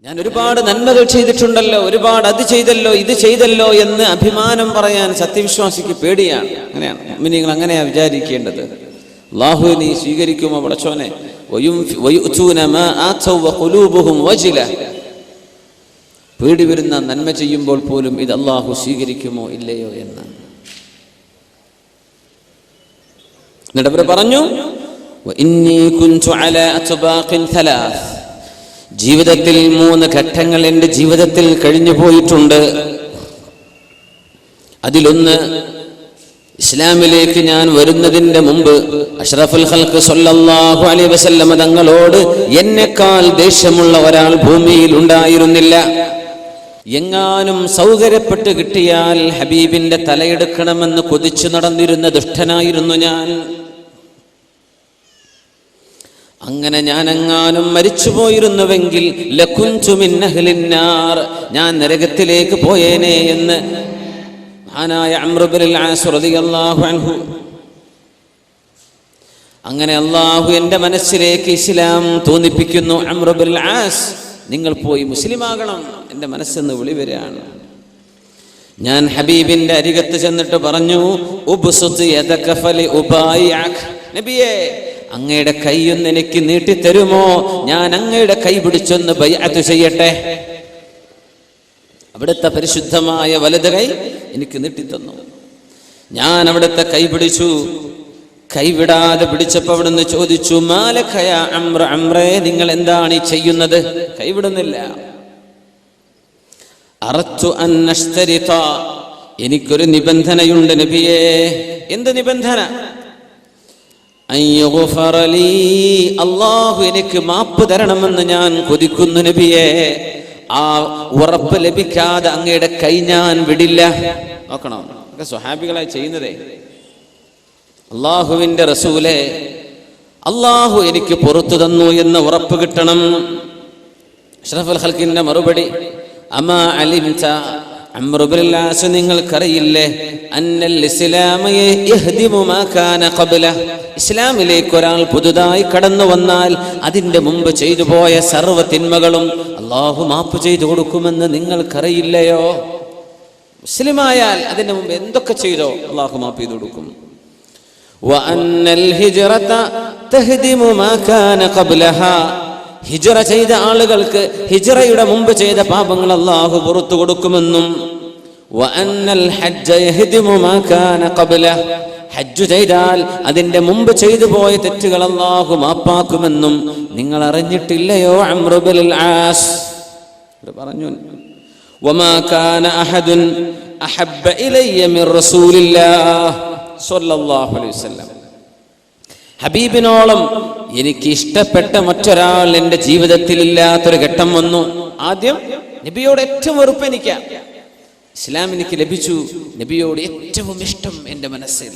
ഞാൻ ഒരുപാട് നന്മകൾ ചെയ്തിട്ടുണ്ടല്ലോ, ഒരുപാട് അത് ചെയ്തല്ലോ ഇത് ചെയ്തല്ലോ എന്ന് അഭിമാനം പറയാൻ സത്യവിശ്വാസിക്ക് പേടിയാണ്. അങ്ങനെയാണ് മുഅ്മിനീങ്ങൾ അങ്ങനെയാ വിചാരിക്കേണ്ടത്. അല്ലാഹു നീ സ്വീകരിക്കുമോ പടച്ചോനെ? പേടി വരുന്ന നന്മ ചെയ്യുമ്പോൾ പോലും ഇത് അല്ലാഹു സ്വീകരിക്കുമോ ഇല്ലയോ എന്ന്. എന്നിട്ട് അവർ പറഞ്ഞു, ജീവിതത്തിൽ 3 ഘട്ടങ്ങൾ എൻ്റെ ജീവിതത്തിൽ കഴിഞ്ഞു പോയിട്ടുണ്ട്. അതിലൊന്ന്, ഇസ്ലാമിലേക്ക് ഞാൻ വരുന്നതിൻ്റെ മുമ്പ് അഷ്റഫുൽ ഖൽഖ് സ്വല്ലല്ലാഹു അലൈഹി വസല്ലം തങ്ങളോട് എന്നെക്കാൾ ദേഷ്യമുള്ള ഒരാൾ ഭൂമിയിൽ ഉണ്ടായിരുന്നില്ല. എങ്ങാനും സൗകര്യപ്പെട്ട് കിട്ടിയാൽ ഹബീബിന്റെ തലയെടുക്കണമെന്ന് കൊതിച്ചു നടന്നിരുന്ന ദുഷ്ടനായിരുന്നു ഞാൻ. അങ്ങനെ ഞാനെങ്ങാനും മരിച്ചുപോയിരുന്നുവെങ്കിൽ ലകുൻതു മിൻ അഹ്ലിന്നാർ, ഞാൻ നരകത്തിലേക്ക് പോയേനെ എന്ന് മഹാനായ അംർ ഇബ്നുൽ ആസ് റളിയല്ലാഹു അൻഹു. അങ്ങനെ അല്ലാഹു എൻ്റെ മനസ്സിലേക്ക് ഇസ്ലാം തോന്നിപ്പിക്കുന്നു. അംർ ഇബ്നുൽ ആസ്, നിങ്ങൾ പോയി മുസ്ലിമാകണം, എൻ്റെ മനസ്സെന്ന് വിളി വരികയാണ്. ഞാൻ ഹബീബിന്റെ അരികത്ത് ചെന്നിട്ട് പറഞ്ഞു, ഉബ്സുത് യദക ഫലി ഉബായിഅക, നബിയേ അങ്ങയുടെ കൈയൊന്ന് എനിക്ക് നീട്ടിത്തരുമോ? ഞാൻ അങ്ങയുടെ കൈ പിടിച്ചൊന്ന് ബൈഅത്ത് ചെയ്യട്ടെ. അവിടുത്തെ പരിശുദ്ധമായ വലത് കൈ എനിക്ക് നീട്ടിത്തന്നു. ഞാൻ അവിടുത്തെ കൈ പിടിച്ചു. കൈവിടാതെ പിടിച്ചപ്പോൾ അവിടുന്ന് ചോദിച്ചു, മാലക യാ അംർ, അംറേ നിങ്ങൾ എന്താണ് ഈ ചെയ്യുന്നത്? കൈവിടുന്നില്ല. അറത്തു അൻ അശ്തരിത, എനിക്കൊരു നിബന്ധനയുണ്ട് നബിയേ. എന്ത് നിബന്ധന? അല്ലാഹു എനിക്ക് മാപ്പ് തരണമെന്ന് ഞാൻ കൊതിക്കുന്നു നബിയേ. ആ ഉറപ്പ് ലഭിക്കാതെ അങ്ങയുടെ കൈ ഞാൻ വിടില്ല. നോക്കണം, ഒക്കെ സ്വഹാബികളായി ചെയ്യുന്നതേ. അല്ലാഹുവിന്റെ റസൂലേ, അല്ലാഹു എനിക്ക് പുറത്തു തന്നു എന്ന് ഉറപ്പ് കിട്ടണം. അഷ്റഫുൽ ഖൽഖിന്റെ മറുപടി, അമാ അലിംത അംർ ഇബ്നുൽ ആസ്, നിങ്ങൾക്കറിയില്ലേ അന്നൽ ഇസ്ലാമ യഹ്ദിമു മാ കാന ഖബ്ല, ഇസ്ലാമിലേക്ക് ഒരാൾ പുതുതായി കടന്നു വന്നാൽ അതിന്റെ മുമ്പ് ചെയ്തു പോയ സർവ്വ തിന്മകളും അല്ലാഹു മാപ്പ് ചെയ്തു കൊടുക്കുമെന്ന് നിങ്ങൾക്കറിയില്ലയോ? മുസ്ലിമായാൽ അതിന്റെ മുമ്പ് എന്തൊക്കെ ചെയ്തോ അല്ലാഹു മാപ്പ് ചെയ്തു കൊടുക്കും. വഅന്നൽ ഹിജ്റത തഹ്ദിമു മാ കാന ഖബ്ലഹാ, ഹിജ്റ ചെയ്ത ആളുകൾക്ക് ഹിജ്റയുടെ മുമ്പ് ചെയ്ത പാപങ്ങൾ അല്ലാഹു പുറത്തു കൊടുക്കുമെന്നും വഅന്നൽ ഹജ്ജ യഹ്ദിമു മാ കാന ഖബ്ല, ഹജ്ജ് ചെയ്താൽ അതിന്റെ മുമ്പ് ചെയ്തു പോയ തെറ്റുകൾ അല്ലാഹു മാപ്പാക്കുമെന്നും നിങ്ങൾ അറിഞ്ഞിട്ടില്ലയോ അംർ ഇബ്നുൽ ആസ്? പറഞ്ഞു, വമാ കാന അഹദുൻ അഹബ്ബ ഇലയ്യ മിർ റസൂലില്ലാഹ് സ്വല്ലല്ലാഹു അലൈഹി വസല്ലം, ഹബീബിനോളം എനിക്ക് ഇഷ്ടപ്പെട്ട മറ്റൊരാൾ എൻ്റെ ജീവിതത്തിൽ ഇല്ലാത്തൊരു ഘട്ടം വന്നു. ആദ്യം നബിയോട് ഏറ്റവും വെറുപ്പ് എനിക്കാണ്. ഇസ്ലാം എനിക്ക് ലഭിച്ചു, നബിയോട് ഏറ്റവും ഇഷ്ടം എൻ്റെ മനസ്സിൽ.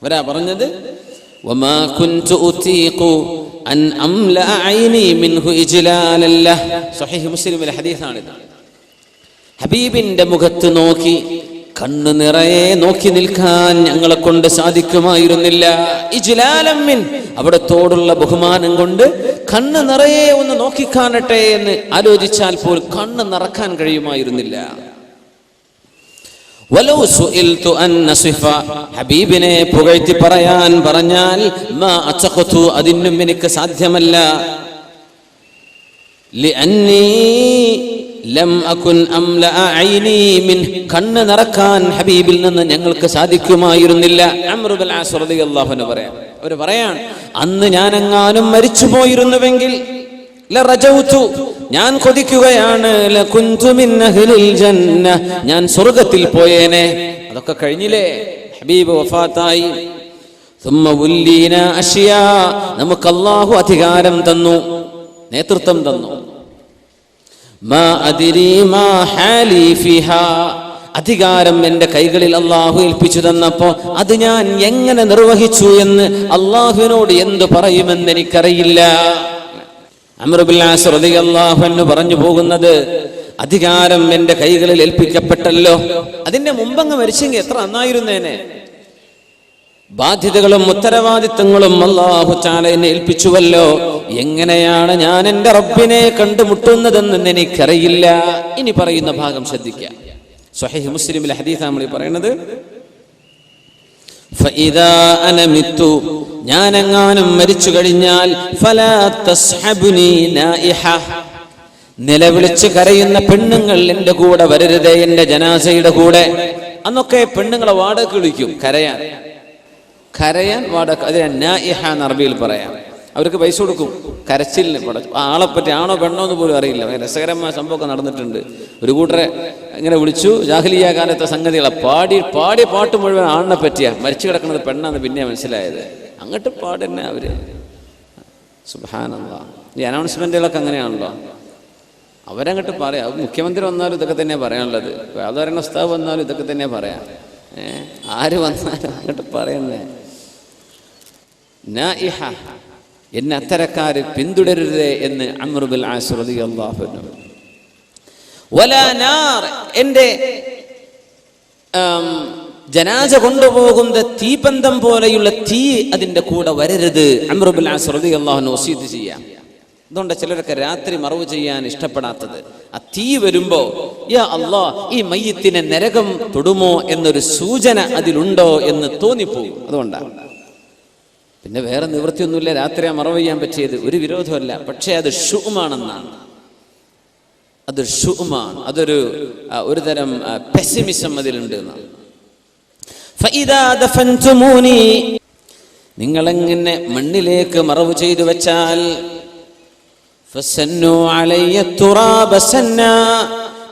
വരാ പറഞ്ഞത്, വമാ കുൻതു ഉതീഖു അൻ അംല ഐനി മിൻഹു ഇജ്ലാലല്ലാ, സ്വഹീഹ് മുസ്ലിമിലെ ഹദീസാണിത്. ഹബീബിന്റെ മുഖത്ത് നോക്കി കണ്ണ് നിറയെ നോക്കി നിൽക്കാൻ ഞങ്ങളെ കൊണ്ട് സാധിക്കുമായിരുന്നില്ല. ഇജ്ലാലം മിൻ, അവിടത്തോടുള്ള ബഹുമാനം കൊണ്ട് കണ്ണ് നിറയെ ഒന്ന് നോക്കിക്കാണട്ടെ എന്ന് ആലോചിച്ചാൽ പോലും കണ്ണ് നിറക്കാൻ കഴിയുമായിരുന്നില്ല. വലൗ സുഇൽതു അൻ നസിഫ, ഹബീബിനെ പുകഴ്ത്തി പറയാൻ പറഞ്ഞാൽ മാ അതഖതു, അതിനും എനിക്ക് സാധ്യമല്ല. ലിഅന്നി ലം അകുൻ അംല ഐനി മിൻ, കണ്ണ് നിറക്കാൻ ഹബീബിൽ നിന്ന് ഞങ്ങൾക്ക് സാധിക്കുമായിരുന്നില്ല. അംർ ഇബ്നുൽ ആസ് റളിയല്ലാഹു അൻഹു പറയാം, അവർ പറയാൻ, അന്ന് ഞാനെങ്ങാനും മരിച്ചു പോയിരുന്നുവെങ്കിൽ ലറജൗതു, ഞാൻ കൊതിക്കുകയാണ്, ലകുൻതു മിൻ അഹ്ലിൽ ജന്ന, ഞാൻ സ്വർഗ്ഗത്തിൽ പോയേനെ. അതൊക്കെ കഴിഞ്ഞില്ലേ, ഹബീബ് വഫാത്തായി. സുമ്മ ഉല്ലീന അഷ്യാ, നമുക്ക് അല്ലാഹു അധികാരം തന്നു, നേതൃത്വം തന്നു. മാ അദ്രി മാ ഹാലി ഫിഹാ, അധികാരം എൻ്റെ കൈകളിൽ അല്ലാഹു ഏൽപ്പിച്ചു തന്നപ്പോ അത് ഞാൻ എങ്ങനെ നിർവഹിച്ചു എന്ന് അല്ലാഹുവിനോട് എന്തു പറയുമെന്ന് എനിക്കറിയില്ല. അംർ ഇബ്നുൽ ആസ് റളിയല്ലാഹു അൻഹു പറഞ്ഞു പോകുന്നത്, അധികാരം എൻ്റെ കൈകളിൽ ഏൽപ്പിക്കപ്പെട്ടല്ലോ, അതിന്റെ മുമ്പങ്ങ് മരിച്ചെങ്കിൽ എത്ര നന്നായിരുന്നേനെ. ബാധ്യതകളും ഉത്തരവാദിത്തങ്ങളും അല്ലാഹു തആല എന്നെ ഏൽപ്പിച്ചുവല്ലോ. എങ്ങനെയാണ് ഞാൻ എൻ്റെ റബ്ബിനെ കണ്ടുമുട്ടുന്നതെന്ന് എനിക്കറിയില്ല. ഇനി പറയുന്ന ഭാഗം ശ്രദ്ധിക്കാം. സ്വഹീഹ് മുസ്ലിമിലെ ഹദീസാണ് നമ്മൾ പറയുന്നത്. ഫഇദാ അന മിത്തു, ഞാനെങ്ങാനും മരിച്ചു കഴിഞ്ഞാൽ ഫലാ തസ്ഹബുനി നായിഹ, നിലവിളിച്ച് കരയുന്ന പെണ്ണുങ്ങൾ എൻ്റെ കൂടെ വരരുതേ, എൻ്റെ ജനാസയുടെ കൂടെ. അന്നൊക്കെ പെണ്ണുങ്ങളെ വാടക വിളിക്കും കരയാൻ വാടക. അതിന് നായിഹ എന്ന് അറബിയിൽ പറയാം. അവർക്ക് പൈസ കൊടുക്കും കരച്ചിലിന്. ആളെപ്പറ്റി ആണോ പെണ്ണോ എന്ന് പോലും അറിയില്ല. രസകരമായ സംഭവമൊക്കെ നടന്നിട്ടുണ്ട്. ഒരു കൂട്ടരെ ഇങ്ങനെ വിളിച്ചു, ജാഹിലിയ കാലത്തെ സംഗതികളെ പാടിയ പാട്ട് മുഴുവൻ ആണിനെ പറ്റിയാ, മരിച്ചു കിടക്കുന്നത് പെണ്ണാന്ന് പിന്നെ മനസ്സിലായത്. അങ്ങോട്ട് പാടന്നെ അവര്. സുബ്ഹാനല്ലാഹ്. ഈ അനൗൺസ്മെന്റുകളൊക്കെ അങ്ങനെയാണല്ലോ, അവരങ്ങോട്ട് പറയാം. മുഖ്യമന്ത്രി വന്നാലും ഇതൊക്കെ തന്നെ പറയാനുള്ളത്, സാധാരണ ഉസ്താദ് വന്നാലും ഇതൊക്കെ തന്നെ പറയാം. ആര് വന്നാലും അങ്ങോട്ട് പറയുന്നേ നായിഹ, എന്നെ അത്തരക്കാര് പിന്തുടരുതേ എന്ന് അംർ ബിൻ ആസ് റളിയല്ലാഹു അൻഹു. വലാ നാർ, എൻ്റെ ജനാസ കൊണ്ടുപോകുന്ന തീപന്തം പോലെയുള്ള തീ അതിൻ്റെ കൂടെ വരരുത്. അംർ ബിൻ ആസ് റളിയല്ലാഹു അൻഹു വസീയത്ത് ചെയ്യാം. അതുകൊണ്ട് ചിലരൊക്കെ രാത്രി മറവ് ചെയ്യാൻ ഇഷ്ടപ്പെടാത്തത്. ആ തീ വരുമ്പോ യാ അല്ലാഹ്, ഈ മയ്യത്തിനെ നരകം തൊടുമോ എന്നൊരു സൂചന അതിലുണ്ടോ എന്ന് തോന്നിപ്പോകും. അതുകൊണ്ടാണ്. പിന്നെ വേറെ നിവൃത്തിയൊന്നുമില്ല, രാത്രി മറവ് ചെയ്യാൻ പറ്റിയത്, ഒരു വിരോധമല്ല. പക്ഷേ അത് ഷുഉമാണെന്നാണ്. അത് ഷുഉമാണ്, അതൊരു തരം പെസിമിസം അതിലുണ്ട് എന്നാണ്. ഫഇദാ ദഫൻതുമൂനി, നിങ്ങളെങ്ങനെ മണ്ണിലേക്ക് മറവ് ചെയ്തു വെച്ചാൽ ഫസന്നു അലയ്യ തുറാബ സന്നാ,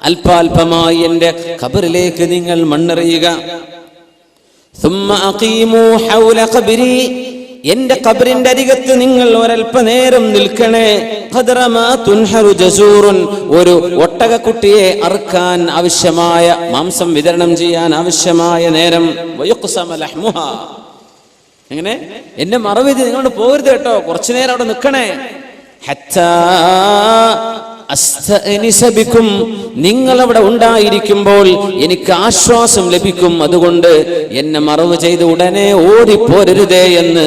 അല്പാൽപമായി എൻ്റെ ഖബറിലേക്ക് നിങ്ങൾ മണ്ണെറിയുക. ثم أقيموا حول قبري, എൻ്റെ ഖബറിന്റെ അരികത്ത് നിങ്ങൾ ഒരൽപ്പനേരം നിൽക്കണേ. ഖദ്റമാ തുൻഹറു ജസൂറുൻ, ഒരു ഒട്ടകക്കുട്ടിയെ അറുക്കാൻ ആവശ്യമായ മാംസം വിതരണം ചെയ്യാൻ ആവശ്യമായ നേരം. വയുഖ്സമ ലഹ്മുഹാ, എങ്ങനെ എന്നെ മറവ് ചെയ്ത് നിങ്ങളോട് പോകരുത് കേട്ടോ, കുറച്ചു നേരം അവിടെ നിൽക്കണേ. ഹത്താ അസ്തഅനിസ ബിക്കും, നിങ്ങൾ അവിടെ ഉണ്ടായിരിക്കുമ്പോൾ എനിക്ക് ആശ്വാസം ലഭിക്കും. അതുകൊണ്ട് എന്നെ മറവ് ചെയ്ത് ഉടനെ ഓടിപ്പോരരുതേ എന്ന്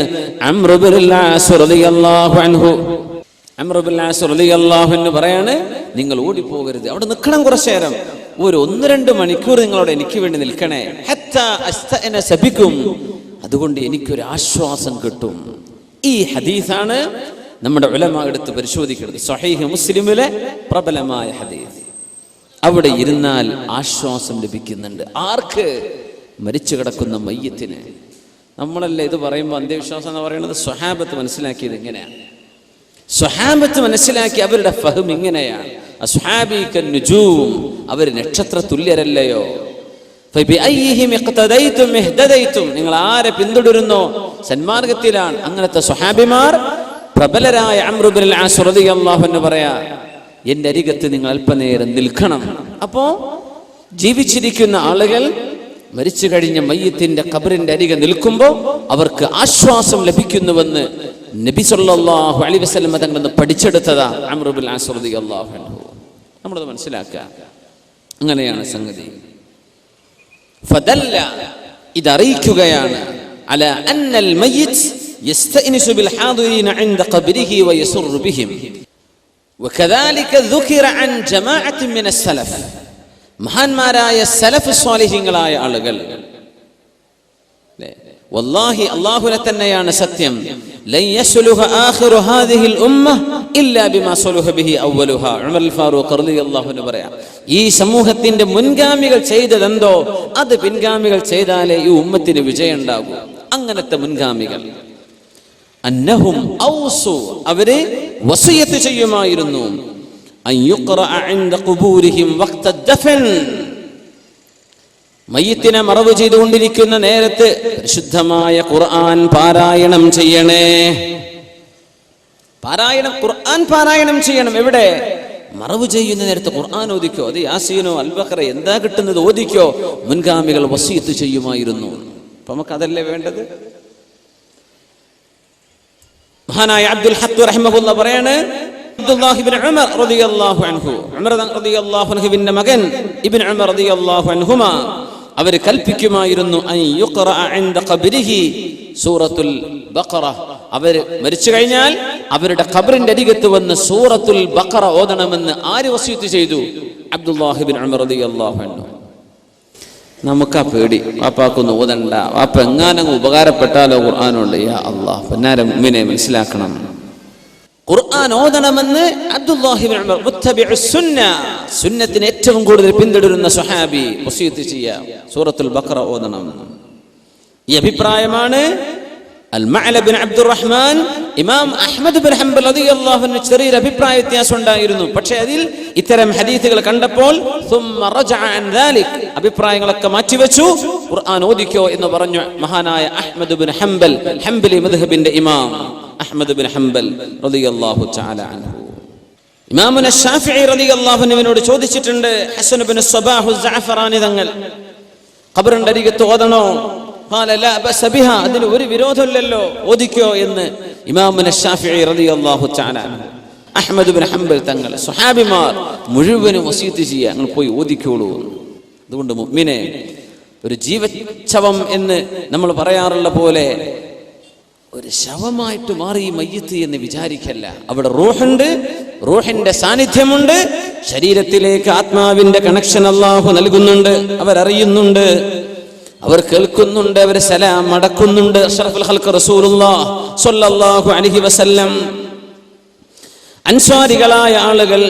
അംർ ബിൻ ആസ് റളിയല്ലാഹു അൻഹു പറയാണ്. നിങ്ങൾ ഓടിപ്പോകരുത്, അവിടെ നിൽക്കണം കുറച്ചു നേരം, ഒരു 1-2 മണിക്കൂർ നിങ്ങളവിടെ എനിക്ക് വേണ്ടി നിൽക്കണേ. ഹത്താ അസ്തഅനിസ ബിക്കും, അതുകൊണ്ട് എനിക്കൊരു ആശ്വാസം കിട്ടും. ഈ ഹദീസാണ് നമ്മുടെ ഉലമാ എടുത്ത് പരിശോധിക്കുന്നത്. സ്വഹീഹ് മുസ്ലിമിലെ പ്രബലമായ ഹദീസ്. അവിടെ ഇരുന്നാൽ ആശ്വാസം ലഭിക്കുന്നുണ്ട്. ആർക്ക്? മരിച്ചു കിടക്കുന്ന മയ്യത്തിന്. നമ്മളല്ലേ ഇത് പറയുമ്പോൾ അന്ത്യവിശ്വാസം എന്ന് പറയുന്നത്. സ്വഹാബത്ത് മനസ്സിലാക്കിയത് ഇങ്ങനെയാണ്. സ്വഹാബത്ത് മനസ്സിലാക്കി അവരുടെ ഫഹം ഇങ്ങനെയാണ്. അസ്ഹാബി കന്നുജൂം, അവർ നക്ഷത്ര തുല്യരല്ലയോ. ഫബിഅയ്യിഹിം ഇഖ്തദൈതും ഇഹ്തദൈതും, നിങ്ങൾ ആരെ പിന്തുടരുന്നോ സന്മാർഗത്തിലാണ്. അങ്ങനത്തെ സ്വഹാബിമാർ പ്രബലരായ അംർ ബിൻ ആസ് റളിയല്ലാഹു അൻഹു പറയാ, എൻ്റെ അരികത്ത് നിങ്ങൾ അല്പനേരം നിൽക്കണം. അപ്പോ ജീവിച്ചിരിക്കുന്ന ആളുകൾ മരിച്ചു കഴിഞ്ഞ മയ്യത്തിന്റെ ഖബറിന്റെ അരികെ നിൽക്കുമ്പോൾ അവർക്ക് ആശ്വാസം ലഭിക്കുന്നുവെന്ന് നബി സല്ലല്ലാഹു അലൈഹി വസല്ലം തങ്ങൾ പഠിച്ചെടുത്തതാ അംർ ബിൻ ആസ് റളിയല്ലാഹു അൻഹു. നമ്മളത് മനസ്സിലാക്കുക. അങ്ങനെയാണ് സംഗതി. ഫദല്ല, ഇതറിയിക്കുകയാണ് അല അന്നൽ മയ്യിത്ത് يستأنس بالحاضرين عند قبره ويسر بهم وكذلك ذكر عن جماعة من السلف, മഹാന്മാരായ സലഫ് സ്വാലിഹീങ്ങളായ ആളുകൾ. വല്ലാഹി, അല്ലാഹുവിനെ തന്നെയാണ് സത്യം. ലൻ യസ്ലുഹ ആഖിറു ഹാദിഹിൽ ഉമ്മ ഇല്ലാ ബിമാ സലഹ ബിഹി അവ്വലുഹാ. ഉമർ അൽ ഫാറൂഖ് റളിയല്ലാഹു അൻഹു പറയാ, ഈ സമൂഹത്തിന്റെ മുൻഗാമികൾ ചെയ്തതെന്തോ അത് പിൻഗാമികൾ ചെയ്താലേ ഈ ഉമ്മത്തിന് വിജയം ഉണ്ടാകൂ. അങ്ങനത്തെ മുൻഗാമികൾ അന്നഹും ഔസു, അവരെ വസിയത്ത് ചെയ്യുമായിരുന്നു. അൻ യുഖറഅ ഇൻദ ഖുബൂരിഹിം വഖ്ത ദഫൻ, മയ്യിത്തിനെ മറവ് ചെയ്തുകൊണ്ടിരിക്കുന്ന നേരത്ത് പരിശുദ്ധമായ ഖുർആൻ പാരായണം ചെയ്യണേ. ഖുർആൻ പാരായണം ചെയ്യണം. എവിടെ? മറവ് ചെയ്യുന്ന നേരത്ത് ഖുർആൻ ഓദിക്കോ. അത് യാസീനോ അൽബഖറ എന്താ കിട്ടുന്നത് ഓദിക്കോ. മുൻഗാമികൾ വസിയത്ത് ചെയ്യുമായിരുന്നു. അപ്പൊ നമുക്ക് അതല്ലേ വേണ്ടത്. മഹാനായ അബ്ദുൽ ഹഖ് റഹിമഹുല്ലാഹ് പറയാണ്, അബ്ദുല്ലാഹ് ഇബ്നു ഉമർ റളിയല്ലാഹു അൻഹു, ഉമർ റളിയല്ലാഹു അൻഹുവിന്റെ മകൻ ഇബ്നു ഉമർ റളിയല്ലാഹു അൻഹുമാ, അവർ കൽപ്പിക്കുമായിരുന്നു അൻ യുഖറഅ ഇൻദ ഖബ്രിഹി സൂറത്തുൽ ബഖറ. അവർ മരിച്ചു കഴിഞ്ഞാൽ അവരുടെ ഖബറിന്റെ അരികത്ത് വന്ന് സൂറത്തുൽ ബഖറ ഓതണമെന്ന് ആര് വസിയത്ത് ചെയ്തു? അബ്ദുല്ലാഹി ഇബ്നു ഉമർ റളിയല്ലാഹു അൻഹു. നമുക്കാ പേടി, വാപ്പാക്കൊന്നും ഓതണ്ട, വാപ്പ എങ്ങാനങ്ങ് ഉപകാരപ്പെട്ടാലോ ഖുർആനുണ്ട്. യാ അല്ലാഹ്, പൊന്നാര മുഅ്മിനെ മനസ്സിലാക്കണം, ഖുർആൻ ഓതണമെന്ന് അബ്ദുല്ലാഹി ഇബ്നു ഉമർ മുത്തബിഉസ് സുന്ന, സുന്നത്തിനെ ഏറ്റവും കൂടുതൽ പിന്തുടരുന്ന സ്വഹാബി വസിയത്ത് ചെയ്യാ സൂറത്തുൽ ബഖറ ഓതണം. ഈ അഭിപ്രായമാണ് അൽ-മഅല ബിൻ അബ്ദുറഹ്മാൻ ഇമാം അഹ്മദ് ബിൻ ഹംബൽ റളിയല്ലാഹു അൻഹു ചെറിയൊരു അഭിപ്രായ വ്യത്യാസം ഉണ്ടായിരുന്നു. പക്ഷേ അതിൽ ഇത്തരം ഹദീസുകൾ കണ്ടപ്പോൾ സുമ്മ റജഅ അൻ ദാലിക്, അഭിപ്രായങ്ങളൊക്കെ മാറ്റിവെച്ചു, ഖുർആൻ ഓദിക്കോ എന്ന് പറഞ്ഞു മഹാനായ അഹ്മദ് ബിൻ ഹംബൽ, ഹംബലി മദ്ഹബിന്റെ ഇമാം അഹ്മദ് ബിൻ ഹംബൽ റളിയല്ലാഹു തആല അൻഹു. ഇമാമുന ശാഫിഈ റളിയല്ലാഹു അൻഹുവിനോട് ചോദിച്ചിട്ടുണ്ട് ഹസൻ ബിൻ സ്വബാഹു സഅഫറാനി തങ്ങൾ, ഖബറിന്റെ അരികത്ത് ഓതണോ? അതിന് ഒരു വിരോധമില്ലല്ലോ, ഓദിക്കോ എന്ന് ഇമാമുന ശാഫിഈ റളിയല്ലാഹു തആല അൻഹു. അഹ്മദ് ബിൻ ഹംബൽ തങ്ങൾ, സ്വഹാബിമാർ മുഴുവനും വസിയത്ത് ചെയ്യുക, നിങ്ങൾ പോയി ഓദിക്കോളൂ. അതുകൊണ്ട് മുഅ്മിനെ, ഒരു ജീവച്ഛവം എന്ന് നമ്മൾ പറയാറുള്ള പോലെ ഒരു ശവമായിട്ട് മാറി മയ്യിത്ത് എന്ന് വിചാരിക്കല്ല. അവിടെ റൂഹുണ്ട്, റൂഹിന്റെ സാന്നിധ്യമുണ്ട്, ശരീരത്തിലേക്ക് ആത്മാവിന്റെ കണക്ഷൻ അല്ലാഹു നൽകുന്നുണ്ട്. അവരറിയുന്നുണ്ട്, അവർ കേൾക്കുന്നുണ്ട്, അവർ സലാം മടക്കുന്നുണ്ട്. അഷ്റഫുൽ ഖൽഖ് റസൂലുള്ളാഹി സ്വല്ലല്ലാഹു അലൈഹി വസല്ലം, അൻസ്വാരികളായ ആളുകൾ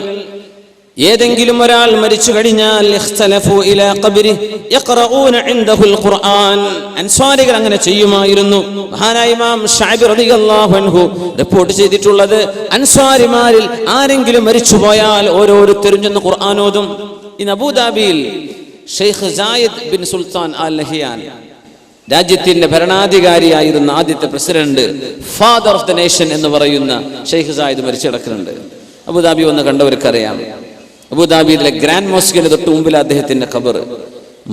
ഏതെങ്കിലും ഒരാൾ മരിച്ചു കഴിഞ്ഞാൽ ഇഖ്തലഫു ഇലാ ഖബ്രി യഖറഊന ഇൻദഹുൽ ഖുർആൻ, അൻസ്വാരികൾ അങ്ങനെ ചെയ്യുമായിരുന്നു. മഹാനായ ഇമാം ശഅബി റളിയല്ലാഹു അൻഹു റിപ്പോർട്ട് ചെയ്തിട്ടുള്ളത്, അൻസ്വാരിമാരിൽ ആരെങ്കിലും മരിച്ചു പോയാൽ ഓരോരുത്തരും ചെന്ന് ഖുർആൻ ഓതും. ഇൻ അബൂദാബിയിൽ Sheikh Zayed bin Sultan Al Nahyan, രാജ്യത്തിന്റെ ഭരണാധികാരിയായിരുന്ന ആദ്യത്തെ president, father of the nation എന്ന് പറയുന്ന ഷെയ്ഖ് സായിദ് മരിച്ചു കിടക്കുന്നുണ്ട്. അബുദാബി വന്ന് കണ്ടവർക്കറിയാം. അബുദാബിയിലെ ഗ്രാൻഡ് മോസ്കിന് തൊട്ട് മുമ്പിൽ അദ്ദേഹത്തിന്റെ ഖബർ.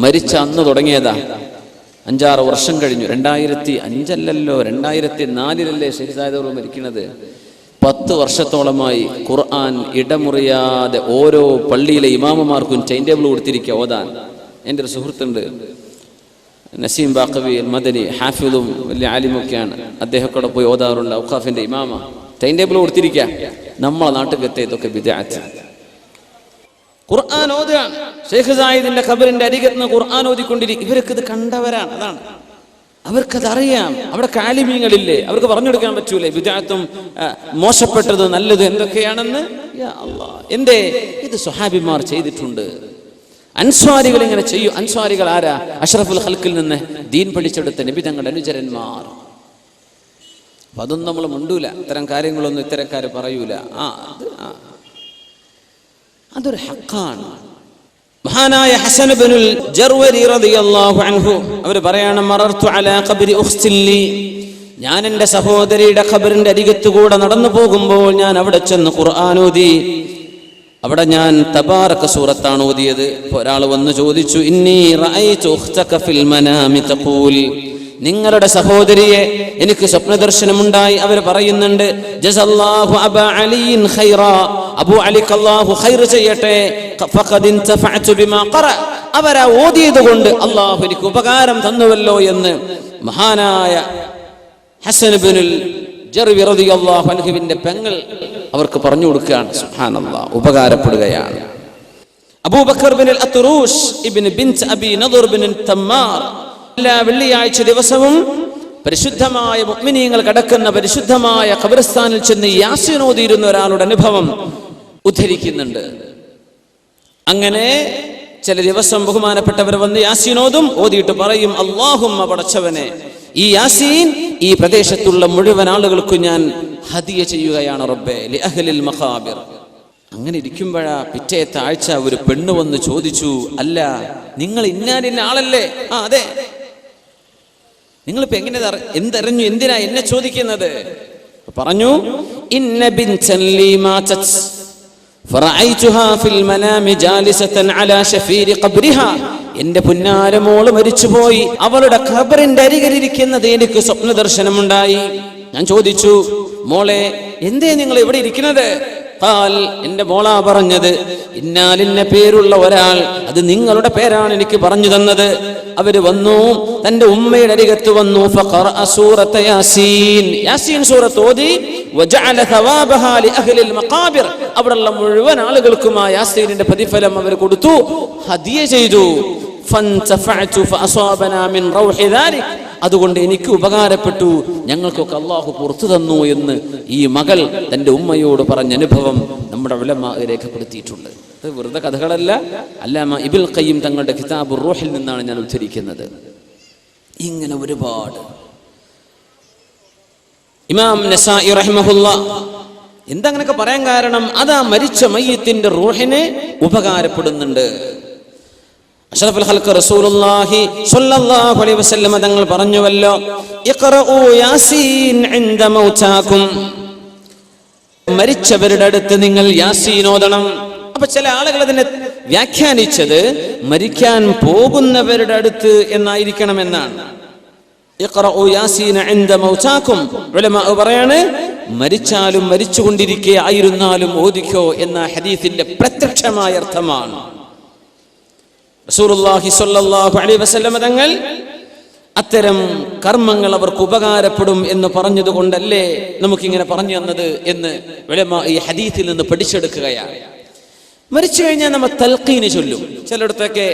മരിച്ച അന്ന് തുടങ്ങിയതാ, 5-6 വർഷം കഴിഞ്ഞു. 2005 2004 ഷെയ്ഖ് സായിദ് മരിക്കുന്നത്. 10 വർഷത്തോളമായി ഖുർആൻ ഇടമുറിയാതെ ഓരോ പള്ളിയിലെ ഇമാമമാർക്കും ടൈം ടേബിൾ കൊടുത്തിരിക്കുക ഓതാൻ. എൻ്റെ ഒരു സുഹൃത്തുണ്ട്, നസീം ബാഖവി മദനി, ഹാഫിദും വലിയ ആലിമൊക്കെയാണ്. അദ്ദേഹത്തോടെ പോയി ഓതാറുണ്ട്. ഔഖാഫിന്റെ ഇമാമ ടൈം ടേബിൾ കൊടുത്തിരിക്കുക. നമ്മളെ നാട്ടിലെത്തെ ഇതൊക്കെ ബിദ്അത്ത്. ഖുർആൻ ഓതുകയാണ്. ഷെയ്ഖ് സായിദിന്റെ ഖബറിന്റെ അരികത്ത് നിന്ന് ഖുർആൻ ഓതിക്കൊണ്ടിരിക്കും. ഇവർക്ക് ഇത് കണ്ടവരാണ്, അതാണ് അവർക്കത് അറിയാം. അവിടെ ആലിമീങ്ങളില്ലേ, അവർക്ക് പറഞ്ഞു കൊടുക്കാൻ പറ്റൂലേ ബിദ്അത്തും മോശപ്പെട്ടത് നല്ലത് എന്തൊക്കെയാണെന്ന്? യാ അല്ലാഹ്, എന്തേ ഇത് സ്വഹാബിമാർ ചെയ്തിട്ടുണ്ട്. അൻസ്വാരികൾ ഇങ്ങനെ ചെയ്യും. അൻസ്വാരികൾ ആരാ? അഷ്റഫുൽ ഖൽഖിൽ നിന്ന് ദീൻ പഠിച്ചെടുത്ത നബി തങ്ങളുടെ അനുചരന്മാർ. അപ്പൊ അതൊന്നും നമ്മൾ മുണ്ടൂല, ഇത്തരം കാര്യങ്ങളൊന്നും ഇത്തരക്കാര് പറയൂല. അതൊരു ഹഖാണ്. മഹാനായ ഹസൻ ഇബ്നുൽ ജർവരി റളിയല്ലാഹു അൻഹു അവർ പറയാണ്, മറർതു അലാ ഖബ്രി ഉഖ്തിൻ ലി, ഞാൻ എൻ്റെ സഹോദരിയുടെ ഖബറിന്റെ അരികത്തുകൂടെ നടന്നു പോകുമ്പോൾ ഞാൻ അവിടെ ചെന്ന് ഖുർആൻ ഓതി. അവിടെ ഞാൻ തബാറക സൂറത്താണ് ഓതിയത്. ഒരാൾ വന്ന് ചോദിച്ചു, ഇന്നി റഅയ്തു ഉഖ്തക ഫിൽ മനാമി തഖൂൽ, നിങ്ങളുടെ സഹോദരിയെ എനിക്ക് സ്വപ്നദർശനമുണ്ടായി. അവർ പറയുന്നുണ്ട്, ജസല്ലാഹു അബാ അലിയിൻ ഖൈറാ, അബൂ അലിക്ക് അല്ലാഹു ഖൈർ ചെയ്യട്ടെ, ഫഖദ് ഇൻതഫഅതു ബിമാ ഖറ, അവരാ ഓതിയത് കൊണ്ട് അല്ലാഹു എനിക്ക് ഉപകാരം തന്നുവല്ലോ എന്ന് മഹാനായ ഹസൻ ഇബ്നുൽ ജർവി റളിയല്ലാഹു അൻഹുവിന്റെ പെങ്ങൾ അവർക്ക് പറഞ്ഞു കൊടുക്കുകയാണ്. സുബ്ഹാനല്ലാഹ്, ഉപകാരപ്പെടുകയാണ്. അബൂബക്കർ ബിൻ അത്റൂഷ് ഇബ്നു ബിൻത് അബി നദർ ബിൻ തമ്മാർ എല്ലാ വെള്ളിയാഴ്ച ദിവസവും പരിശുദ്ധമായ മുഅ്മിനീങ്ങൾ കടക്കുന്ന പരിശുദ്ധമായ ഖബർസ്ഥാനിൽ ചെന്ന് യാസീൻ ഓതിയിരുന്ന ഒരാളുടെ അനുഭവം ഉദ്ധരിക്കുന്നുണ്ട്. അങ്ങനെ ചില ദിവസം ബഹുമാനപ്പെട്ടവർ വന്ന് യാസീൻ ഓതും. ഓതിയിട്ട് പറയും, അല്ലാഹുമ്മ, പടച്ചവനെ, ഈ യാസീൻ ഈ പ്രദേശത്തുള്ള മുഴുവൻ ആളുകൾക്കും ഞാൻ ഹദിയ ചെയ്യുകയാണ് റബ്ബേ, ലി അഹ്ലിൽ മഖാബിർ. അങ്ങനെ ഇരിക്കുമ്പോഴാ പിറ്റേത്തെ ആഴ്ച ഒരു പെണ്ണ് വന്ന് ചോദിച്ചു, അല്ല നിങ്ങൾ ഇന്ന ആളല്ലേ? അതെ. നിങ്ങളിപ്പോ എങ്ങനെ എന്തറിഞ്ഞു, എന്തിനാ എന്നെ ചോദിക്കുന്നത്? പറഞ്ഞു, ഇന്ന ബിൻതൻ ലീ മാതത് ഫറഅയ്തുഹാ ഫിൽ മനാമി ജാലിസതൻ അലാ ശഫീരി ഖബ്രിഹാ, എന്റെ പുന്നാരമോള് മരിച്ചുപോയി, അവളുടെ ഖബറിന്റെ അരികിലിരിക്കുന്നത് എനിക്ക് സ്വപ്ന ദർശനമുണ്ടായി. ഞാൻ ചോദിച്ചു, മോളെ എന്തേ നിങ്ങൾ ഇവിടെ ഇരിക്കുന്നത്? എന്റെ മോളാ പറഞ്ഞത്, ഇന്നാലിന്ന പേരുള്ള ഒരാൾ, അത് നിങ്ങളുടെ പേരാണ് എനിക്ക് പറഞ്ഞു തന്നത്. അവര് വന്നു, തന്റെ ഉമ്മയുടെ അരികത്ത് വന്നു. ഫഖറഅ സൂറത യാസീൻ, യാസീൻ സൂറത്ത് ഓതി. വജഅല തവാബഹാ ലിഅഹ്ലിൽ മഖാബിർ, അവിടെയുള്ള മുഴുവൻ ആളുകൾക്കും ആ യാസീനിന്റെ പ്രതിഫലം അവർ കൊടുത്തു, ഹദിയ ചെയ്തു. ഫൻതഫഅതു ഫഅസാബനാ മിൻ റൗഹി ദാലിക്, അതുകൊണ്ട് എനിക്ക് ഉപകാരപ്പെട്ടു, ഞങ്ങൾക്കൊക്കെ അള്ളാഹു പുറത്തു തന്നു എന്ന് ഈ മകൾ തൻ്റെ ഉമ്മയോട് പറഞ്ഞ അനുഭവം നമ്മുടെ ഉലമാ രേഖപ്പെടുത്തിയിട്ടുണ്ട്. ഇത് വെറുതെ കഥകളല്ല, അല്ലാമ ഇബ്നുൽ ഖയ്യിം തങ്ങളുടെ കിതാബുർ റൂഹിൽ നിന്നാണ് ഞാൻ ഉദ്ധരിക്കുന്നത്. ഇങ്ങനെ ഒരുപാട്. ഇമാം നസായി റഹിമഹുല്ലാഹ് എന്താ അങ്ങനെയൊക്കെ പറയാൻ കാരണം, അതാ മരിച്ച മയ്യിത്തിന്റെ റൂഹിനെ ഉപകാരപ്പെടുന്നുണ്ട്. അഷ്റഫുൽ ഖൽഖ് റസൂലുള്ളാഹി സ്വല്ലല്ലാഹു അലൈഹി വസല്ലം തങ്ങൾ പറഞ്ഞുവല്ലോ, ഇഖ്റഊ യാസീൻ ഇൻദ മൗതാകും, മരിച്ചവരുടെ അടുത്ത് നിങ്ങൾ യാസീൻ ഓതണം. അപ്പൊ ചില ആളുകൾ അതിനെ വ്യാഖ്യാനിച്ചത് മരിക്കാൻ പോകുന്നവരുടെ അടുത്ത് എന്നായിരിക്കണമെന്നാണ്. ഇഖ്റഊ യാസീൻ ഇൻദ മൗതാകും, ഉലമാ പറയാണ് മരിച്ചാലും മരിച്ചുകൊണ്ടിരിക്കെ ആയിരുന്നാലും ഓദിക്കോ എന്ന ഹദീസിന്റെ പ്രത്യക്ഷമായ അർത്ഥമാണ്. റസൂലുള്ളാഹി സ്വല്ലല്ലാഹു അലൈഹി വസല്ലം തങ്ങൾ അത്തരം കർമ്മങ്ങൾ അവർക്ക് ഉപകാരപ്പെടും എന്ന് പറഞ്ഞതുകൊണ്ടല്ലേ നമുക്കിങ്ങനെ പറഞ്ഞു തന്നത് എന്ന് ഉലമാ ഈ ഹദീസിൽ നിന്ന് പഠിച്ചെടുക്കുകയാണ്. മരിച്ചു കഴിഞ്ഞാൽ നമ്മൾ തൽഖീന് ചൊല്ലും. ചിലയിടത്തൊക്കെ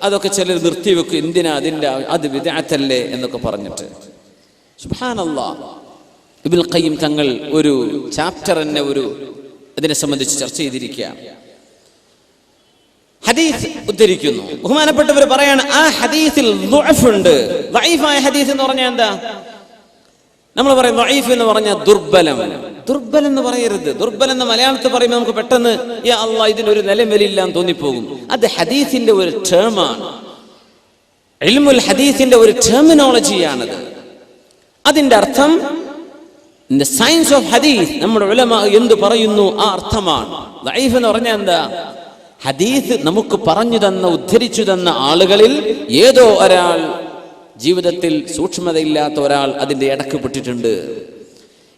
അതൊക്കെ ചിലർ നിർത്തിവെക്കും, എന്തിനാ അതിൻ്റെ അത് ബിദ്അത്തല്ലേ എന്നൊക്കെ പറഞ്ഞിട്ട്. സുബ്ഹാനല്ലാഹ്, ഇബ്നുൽ ഖയ്യിം തങ്ങൾ ഒരു ചാപ്റ്റർ തന്നെ അതിനെ സംബന്ധിച്ച് ചർച്ച ചെയ്തിരിക്കുകയാണ്. ഹദീസ് ഉദ്ധരിക്കുന്നു, ബഹുമാനപ്പെട്ടവർ പറയാണ് ആ ഹദീസിൽ ദുഅഫ് ഉണ്ട്. ദഈഫായ ഹദീസ് എന്ന് പറഞ്ഞാൽ എന്താ? നമ്മൾ പറയും ദഈഫ് എന്ന് പറഞ്ഞാൽ ദുർബലം. ദുർബലം എന്ന് പറയരുത്. ദുർബലം എന്ന് മലയാളത്തിൽ പറയുമ്പോൾ നമുക്ക് പെട്ടെന്ന് യാ അല്ലാഹ് ഇതിനൊരു നിലവിലില്ല എന്ന് തോന്നിപ്പോകും. അത് ഹദീസിന്റെ ഒരു ടേമാണ്, ഇൽമുൽ ഹദീസിന്റെ ഒരു ടെർമിനോളജിയാണത്. അതിന്റെ അർത്ഥം സയൻസ് ഓഫ് ഹദീസ് നമ്മുടെ ഉലമാ എന്ത് പറയുന്നു ആ അർത്ഥമാണ്. ദഈഫ് എന്ന് പറഞ്ഞാൽ എന്താ? ഹദീസ് നമുക്ക് പറഞ്ഞു തന്ന ഉദ്ധരിച്ചു തന്ന ആളുകളിൽ ഏതോ ഒരാൾ, ജീവിതത്തിൽ സൂക്ഷ്മതയില്ലാത്ത ഒരാൾ അതിന്റെ ഇടക്ക് പെട്ടിട്ടുണ്ട്,